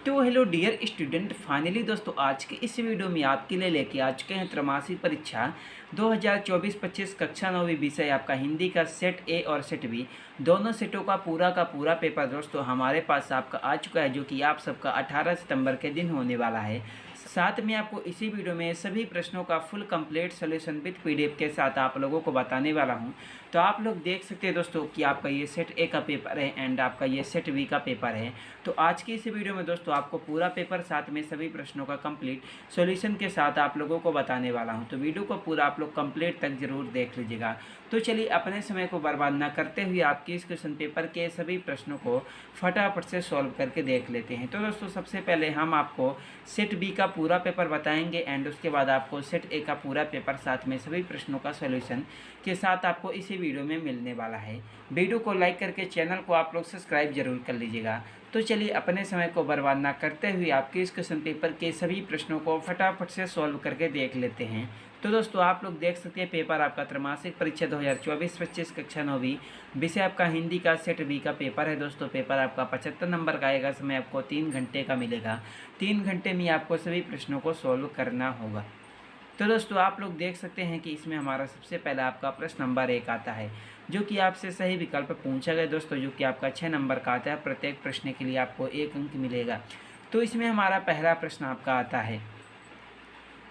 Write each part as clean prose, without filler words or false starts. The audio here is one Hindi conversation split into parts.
तो हेलो डियर स्टूडेंट, फाइनली दोस्तों आज के इस वीडियो में आपके लिए लेके आ चुके हैं त्रैमासिक परीक्षा 2024-25 कक्षा 9वीं विषय आपका हिंदी का सेट ए और सेट बी दोनों सेटों का पूरा पेपर दोस्तों हमारे पास आपका आ चुका है, जो कि आप सबका 18 सितंबर के दिन होने वाला है। साथ में आपको इसी वीडियो में सभी प्रश्नों का full complete solution with PDF के साथ आप लोगों को बताने वाला हूं। तो आप लोग देख सकते हैं दोस्तों कि आपका ये सेट ए का पेपर है एंड आपका ये सेट बी का पेपर है। तो आज की इस वीडियो में दोस्तों आपको पूरा पेपर साथ में सभी प्रश्नों का कंप्लीट सॉल्यूशन के साथ आप लोगों को बताने वाला हूं। तो वीडियो को पूरा आप लोग कंप्लीट तक जरूर देख लीजिएगा। तो चलिए अपने समय को बर्बाद ना करते हुए आपके इस क्वेश्चन पेपर के सभी प्रश्नों को फटाफट से सॉल्व करके देख लेते हैं। तो दोस्तों सबसे पहले हम आपको सेट बी का पूरा पेपर बताएंगे एंड उसके बाद आपको सेट ए का पूरा पेपर साथ में सभी प्रश्नों का सॉल्यूशन के साथ आपको इसी वीडियो में मिलने वाला है। वीडियो को लाइक करके चैनल को आप लोग सब्सक्राइब जरूर कर लीजिएगा। तो चलिए अपने समय को बर्बाद ना करते हुए आपके इस क्वेश्चन पेपर के सभी प्रश्नों को फटाफट से सॉल्व करके देख लेते हैं। तो दोस्तों आप लोग देख सकते हैं पेपर आपका त्रैमासिक परीक्षा 2024-25 कक्षा 9वीं विषय आपका हिंदी का सेट बी का पेपर है। दोस्तों पेपर आपका 75 नंबर का आएगा। समय आपको 3 घंटे का मिलेगा। 3 घंटे में आपको सभी प्रश्नों को सॉल्व करना होगा। तो दोस्तों आप लोग देख सकते हैं कि इसमें हमारा सबसे पहला आपका प्रश्न नंबर 1 आता है, जो कि आपसे सही विकल्प पूछा गया दोस्तों, जो कि आपका 6 नंबर का आता है। प्रत्येक प्रश्न के लिए आपको 1 अंक मिलेगा। तो इसमें हमारा पहला प्रश्न आपका आता है,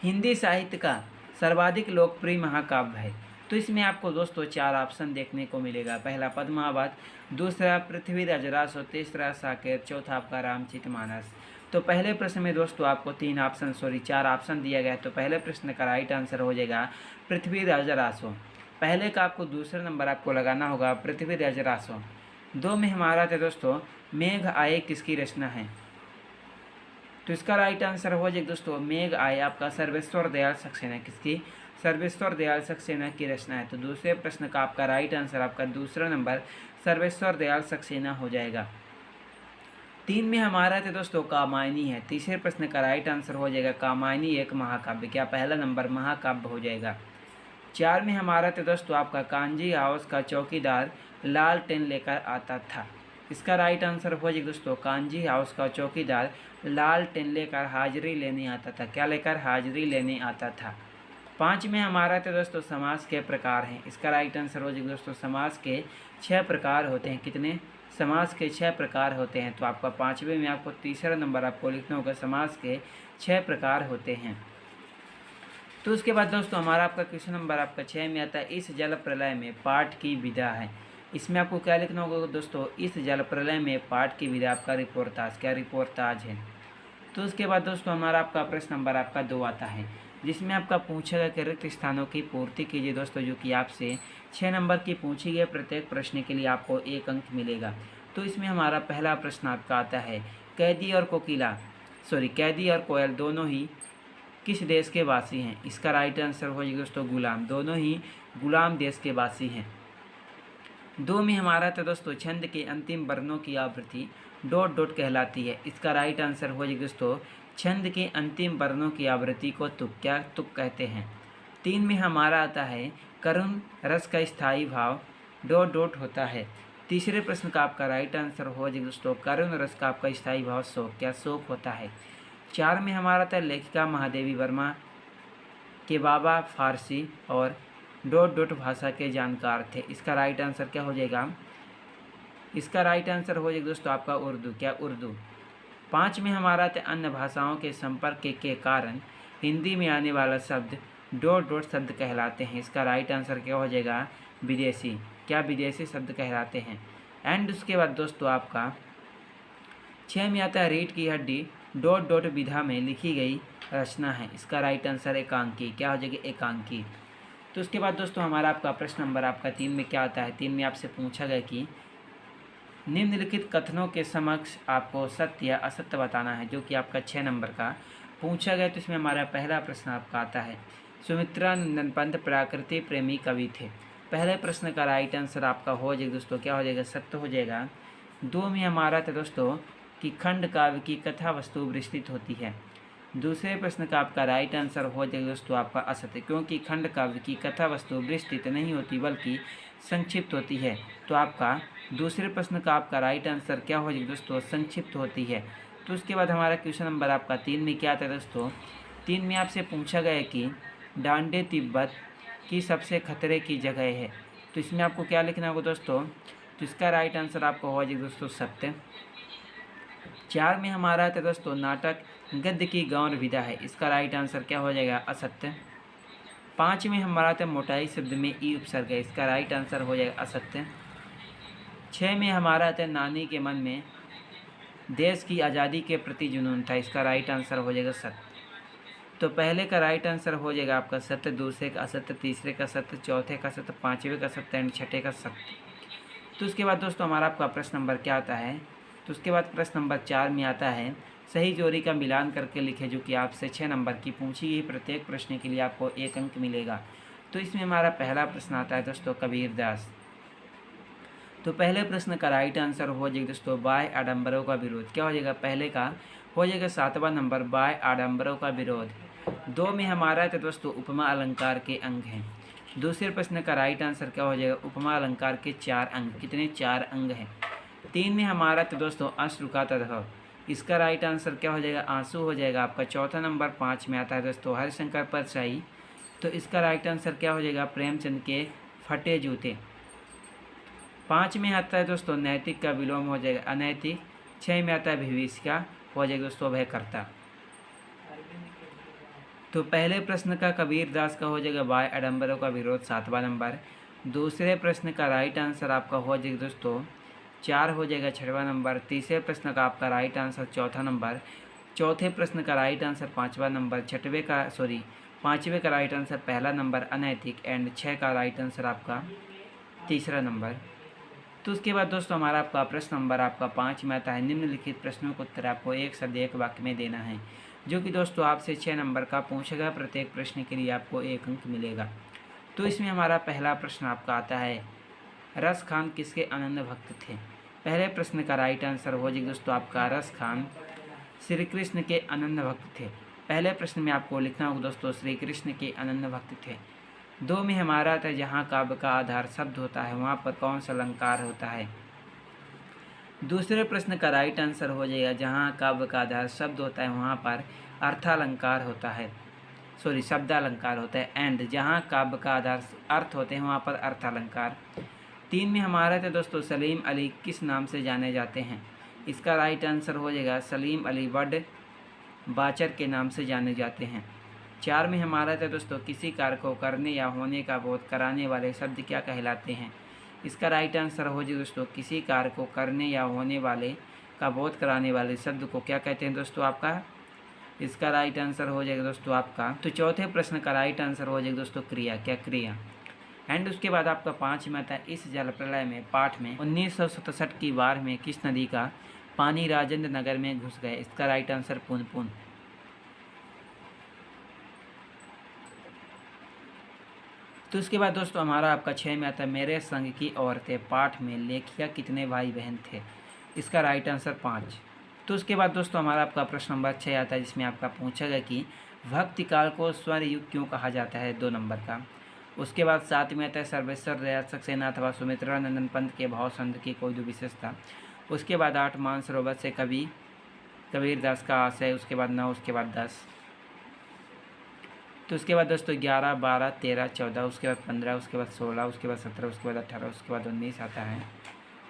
हिंदी साहित्य का सर्वाधिक लोकप्रिय महाकाव्य है। तो इसमें आपको दोस्तों 4 ऑप्शन देखने को मिलेगा। पहला पद्मावत, दूसरा पृथ्वीराज रासो, तीसरा साकेत, चौथा आपका रामचरितमानस। तो पहले प्रश्न में दोस्तों आपको 4 ऑप्शन दिया गया है। तो पहले प्रश्न का राइट आंसर हो जाएगा पृथ्वीराज रासो। पहले का आपको दूसरा नंबर आपको लगाना होगा पृथ्वीराज रासो। 2 में हमारा था दोस्तों मेघ आए किसकी रचना है। तो इसका राइट आंसर हो जाएगा दोस्तों मेघ आए आपका सर्वेश्वर दयाल सक्सेना। किसकी? सर्वेश्वर दयाल सक्सेना की रचना है। तो दूसरे प्रश्न का आपका राइट आंसर आपका दूसरा नंबर सर्वेश्वर दयाल सक्सेना हो जाएगा। 3 में हमारा था दोस्तों कामायनी है। तीसरे प्रश्न का राइट आंसर हो जाएगा कामायनी एक महाकाव्य। क्या पहला नंबर महाकाव्य हो जाएगा। 4 में हमारा था दोस्तों आपका कांजी हाउस का चौकीदार लालटेन लेकर आता था। इसका राइट आंसर हो जाएगा दोस्तों कांजी हाउस का चौकीदार लालटेन लेकर हाजिरी लेने आता था। क्या लेकर? हाजिरी लेने आता था। 5 में हमारा था दोस्तों समास के प्रकार हैं। इसका राइट आंसर हो जाएगा दोस्तों समास के 6 प्रकार होते हैं। कितने? समास के 6 प्रकार होते हैं। तो आपका 5वें में आपको तीसरा नंबर आपको लिखना होगा समास के 6 प्रकार होते हैं। तो उसके बाद दोस्तों हमारा आपका क्वेश्चन नंबर आपका 6 में आता है, इस जल प्रलय में पाठ की विधा है। इसमें आपको क्या लिखना होगा दोस्तों? इस जल प्रलय में पाठ की विधा आपका रिपोर्टाज। क्या रिपोर्टाज है। तो उसके बाद दोस्तों हमारा आपका प्रश्न नंबर आपका 2 आता है, जिसमें आपका पूछा गया कि रिक्त स्थानों की पूर्ति कीजिए दोस्तों, जो कि आपसे 6 नंबर की पूछी गई। प्रत्येक प्रश्न के लिए आपको 1 अंक मिलेगा। तो इसमें हमारा पहला प्रश्न आपका आता है, कैदी और कोयल दोनों ही किस देश के वासी हैं। इसका राइट आंसर हो जाएगा दोस्तों गुलाम। दोनों ही गुलाम देश के वासी हैं। 2 में हमारा था दोस्तों छंद के अंतिम वर्णों की आवृत्ति ... कहलाती है। इसका राइट आंसर हो जाएगा दोस्तों छंद के अंतिम वर्णों की आवृत्ति को तुक। क्या? तुक कहते हैं। 3 में हमारा आता है करुण रस का स्थायी भाव ... होता है। तीसरे प्रश्न का आपका राइट आंसर हो जाएगा दोस्तों करुण रस का आपका स्थायी भाव शोक। क्या? शोक होता है। 4 में हमारा था लेखिका महादेवी वर्मा के बाबा फारसी और ... भाषा के जानकार थे। इसका राइट आंसर क्या हो जाएगा? इसका राइट आंसर हो जाएगा दोस्तों आपका उर्दू। क्या? उर्दू। 5 में हमारा था अन्य भाषाओं के संपर्क के कारण हिंदी में आने वाला शब्द ... शब्द कहलाते हैं। इसका राइट आंसर क्या हो जाएगा? विदेशी। क्या? विदेशी शब्द कहलाते हैं। एंड उसके बाद दोस्तों आपका 6 में आता है रीढ़ की हड्डी ... विधा में लिखी गई रचना है। इसका राइट आंसर एकांकी। क्या हो जाएगा? एकांकी। तो उसके बाद दोस्तों हमारा आपका प्रश्न नंबर आपका 3 में क्या आता है। 3 में आपसे पूछा गया कि निम्नलिखित कथनों के समक्ष आपको सत्य या असत्य बताना है, जो कि आपका 6 नंबर का पूछा गया। तो इसमें हमारा पहला प्रश्न आपका आता है, सुमित्रा नंदन पंत प्रकृति प्रेमी कवि थे। पहले प्रश्न का राइट आंसर आपका हो जाएगा दोस्तों क्या हो जाएगा? सत्य हो जाएगा। 2 में हमारा था दोस्तों कि खंड काव्य की कथा वस्तु विस्तृत होती है। दूसरे प्रश्न का आपका राइट आंसर हो जाएगा दोस्तों आपका असत्य, क्योंकि खंड काव्य की कथा वस्तु विस्तृत नहीं होती बल्कि संक्षिप्त होती है। तो आपका दूसरे प्रश्न का आपका राइट आंसर क्या हो जाएगा दोस्तों? संक्षिप्त होती है। तो उसके बाद हमारा क्वेश्चन नंबर आपका 3 में क्या आता है दोस्तों, 3 में आपसे पूछा गया है कि डांडे तिब्बत की सबसे खतरे की जगह है। तो इसमें आपको क्या लिखना होगा दोस्तों, तो इसका राइट आंसर आपका हो जाएगा दोस्तों सत्य। 4 में हमारा आता है दोस्तों नाटक गद्य की गौर विधा है। इसका राइट आंसर क्या हो जाएगा, असत्य। 5 में हमारा आता है मोटाई शब्द में ई उपसर्ग है। इसका राइट आंसर हो जाएगा असत्य। 6 में हमारा आता है नानी के मन में देश की आज़ादी के प्रति जुनून था। इसका राइट आंसर हो जाएगा सत्य। तो पहले का राइट आंसर हो जाएगा आपका सत्य, दूसरे का असत्य, तीसरे का सत्य, चौथे का सत्य, पाँचवें का सत्य एंड छठे का सत्य। तो उसके बाद दोस्तों हमारा आपका प्रश्न नंबर क्या आता है, तो उसके बाद प्रश्न नंबर 4 में आता है सही जोड़ी का मिलान करके लिखे, जो कि आपसे 6 नंबर की पूछी गई। प्रत्येक प्रश्न के लिए आपको 1 अंक मिलेगा। तो इसमें हमारा पहला प्रश्न आता है दोस्तों कबीरदास। तो पहले प्रश्न का राइट आंसर हो जाएगा दोस्तों बाह्य आडंबरों का विरोध। क्या हो जाएगा, पहले का हो जाएगा 7वां नंबर बाह्य आडंबरों का विरोध। 2 में हमारा तो दोस्तों उपमा अलंकार के अंग हैं। दूसरे प्रश्न का राइट आंसर क्या हो जाएगा, उपमा अलंकार के 4 अंग। कितने, 4 अंग हैं। 3 में हमारा तो दोस्तों अश्रु का तद्भव। इसका राइट आंसर क्या हो जाएगा, आंसू हो जाएगा आपका। चौथा नंबर 5 में आता है दोस्तों हरिशंकर परछाई। तो इसका राइट आंसर क्या हो जाएगा, प्रेमचंद के फटे जूते। 5 में आता है दोस्तों नैतिक का विलोम हो जाएगा अनैतिक। 6 में आता है भविष्य हो जाएगा दोस्तों भयकर्ता। तो पहले प्रश्न का कबीरदास का हो जाएगा बाह्य आडंबरों का विरोध 7वां नंबर। दूसरे प्रश्न का राइट आंसर आपका हो जाएगा दोस्तों 4 हो जाएगा 6वां नंबर। तीसरे प्रश्न का आपका राइट आंसर 4था नंबर। चौथे प्रश्न का राइट आंसर 5वां नंबर। पाँचवें का राइट आंसर पहला नंबर अनैतिक एंड 6 का राइट आंसर आपका तीसरा नंबर। तो उसके बाद दोस्तों हमारा आपका प्रश्न नंबर आपका 5 में आता है निम्नलिखित प्रश्नों को उत्तर आपको एक शब्द एक वाक्य में देना है, जो कि दोस्तों आपसे 6 नंबर का पूछेगा। प्रत्येक प्रश्न के लिए आपको 1 अंक मिलेगा। तो इसमें हमारा पहला प्रश्न आपका आता है रस खान किसके अनन्य भक्त थे। पहले प्रश्न का राइट आंसर हो जाएगा दोस्तों आपका रस खान श्री कृष्ण के अनन्य भक्त थे। पहले प्रश्न में आपको लिखना होगा दोस्तों श्री कृष्ण के अनन्य भक्त थे। 2 में हमारा आता है जहाँ काव्य का आधार शब्द होता है वहाँ पर कौन सा अलंकार होता है। दूसरे प्रश्न का राइट आंसर हो जाएगा जहाँ काव्य का आधार शब्द होता है वहाँ पर अर्थालंकार होता है, शब्दालंकार होता है। एंड जहाँ काव्य का आधार अर्थ होते हैं वहाँ पर अर्थालंकार। 3 में हमारा था दोस्तों सलीम अली किस नाम से जाने जाते हैं। इसका राइट आंसर हो जाएगा सलीम अली वर्ड बाचर के नाम से जाने जाते हैं। 4 में हमारा था दोस्तों किसी कार्य को करने या होने का बोध कराने वाले शब्द क्या कहलाते हैं। इसका राइट आंसर हो जाएगा दोस्तों किसी कार्य को करने या होने वाले का बोध कराने वाले शब्द को क्या कहते हैं दोस्तों आपका। इसका राइट आंसर हो जाएगा दोस्तों आपका। तो चौथे प्रश्न का राइट आंसर हो जाएगा दोस्तों क्रिया। क्या क्रिया। एंड उसके बाद आपका 5 में आता है इस जल प्रलय में पाठ में 1967 की बाढ़ में किस नदी का पानी राजेंद्र नगर में घुस गए। इसका राइट आंसर पुनपुन। तो उसके बाद दोस्तों हमारा आपका 6 में आता है मेरे संग की औरतें पाठ में लेखिका कितने भाई बहन थे। इसका राइट आंसर 5। तो उसके बाद दोस्तों हमारा आपका प्रश्न नंबर 6 आता है जिसमें आपका पूछा गया कि भक्ति काल को स्वर युग क्यों कहा जाता है, 2 नंबर का। उसके बाद 7 में आता है सर्वेश्वर दयाल सक्सेना अथवा सुमित्रा नंदन पंत के भाव संत की कोई विशेषता। उसके बाद 8 मानसरोवर से कबीरदास का आशय। उसके बाद 9, उसके बाद 10। तो उसके बाद दोस्तों 11, 12, 13, 14, उसके बाद 15, उसके बाद 16, उसके बाद 17, उसके बाद 18, उसके बाद 19 आता है।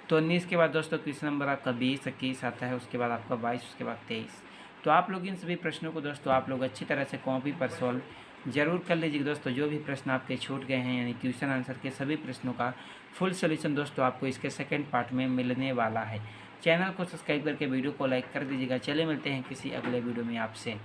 तो 19 के बाद दोस्तों क्वेश्चन नंबर आपका 20, 21 आता है। उसके बाद आपका 22, उसके बाद 23। तो आप लोग इन सभी प्रश्नों को दोस्तों आप लोग अच्छी तरह से कॉपी पर सॉल्व जरूर कर लीजिए दोस्तों। जो भी प्रश्न आपके छूट गए हैं यानी क्वेश्चन आंसर के सभी प्रश्नों का फुल सोल्यूशन दोस्तों आपको इसके सेकंड पार्ट में मिलने वाला है। चैनल को सब्सक्राइब करके वीडियो को लाइक कर दीजिएगा। चले मिलते हैं किसी अगले वीडियो में आपसे।